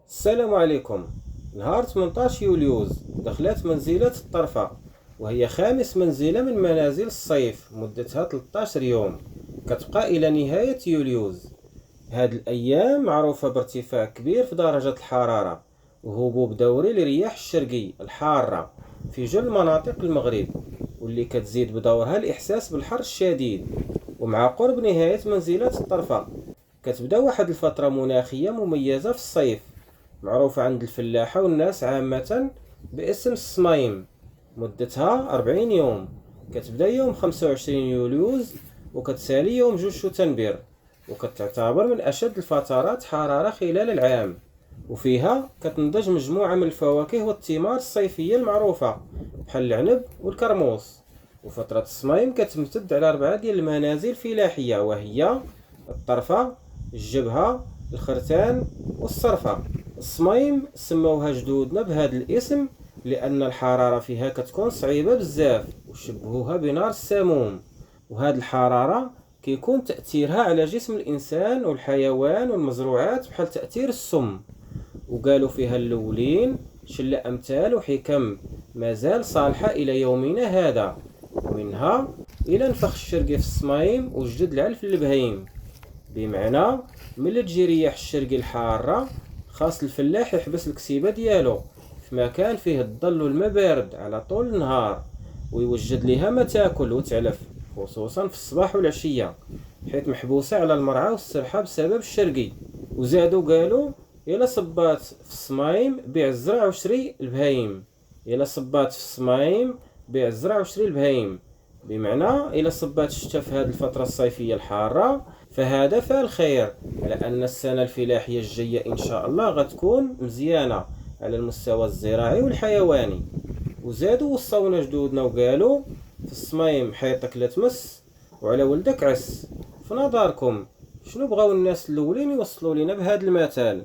السلام عليكم. نهار 18 يوليوز دخلت منزلة الطرفة، وهي خامس منزلة من منازل الصيف مدتها 13 يوم، كتبقى إلى نهاية يوليوز. هاد الأيام معروفة بارتفاع كبير في درجة الحرارة وهبوب دوري للرياح الشرقي الحارة في جل مناطق المغرب، واللي كتزيد بدورها الإحساس بالحر الشديد. ومع قرب نهاية منزلة الطرفة كتبدا واحد الفترة مناخية مميزة في الصيف، معروفة عند الفلاحة والناس عامة باسم الصمايم، مدتها 40 يوم، كتبدا يوم 25 يوليوز وكتسالي يوم 2 شتنبر، وكتعتبر من أشد الفترات حرارة خلال العام. وفيها كتنضج مجموعة من الفواكه والثمار الصيفية المعروفة بحال العنب والكرموس. وفترة الصمايم كتمتد على 4 ديال المنازل الفلاحية، وهي الطرفة، الجبهة، الخرتان والصرفة. الصمايم سموها جدودنا بهذا الاسم لأن الحرارة فيها كتكون صعيبة بزاف وشبهوها بنار السموم، وهاد الحرارة كيكون تأثيرها على جسم الإنسان والحيوان والمزروعات بحال تأثير السم. وقالوا فيها الأولين شلة أمثال وحكم مازال صالحة إلى يومنا هذا، ومنها إلى نفخ الشرقي في الصمايم وجدد العلف للبهيم. بمعنى ملي تجي رياح الشرقي الحارة خاص الفلاح يحبس الكسيبة ديالو في مكان فيه الظل والما بارد على طول النهار، ويوجد ليها ما تاكل وتعلف، خصوصا في الصباح والعشية، حيث محبوسة على المرعى والسرحة بسبب الشرقي. وزادوا قالوا إلا صبات في الصمايم بيع الزرع وشري البهايم. إلا صبات في الصمايم بيع الزرع وشري البهايم، بمعنى إلا صبات الشتا في هذه الفترة الصيفية الحارة فهذا فعل الخير، على أن السنة الفلاحية الجاية إن شاء الله غتكون مزيانة على المستوى الزراعي والحيواني. وزادوا وصونا جدودنا وقالوا في الصمايم حيطك لا تمس وعلى ولدك عس. في نظركم شنو بغاو الناس الأولين يوصلوا لنا بهذا المثال؟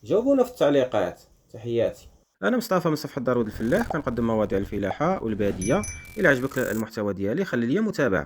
جاوبونا في التعليقات. تحياتي، أنا مصطفى من صفحة دارود الفلاح، كنقدم مواضيع الفلاحة والبادية. إلا عجبك المحتوى ديالي خلي لي متابعة.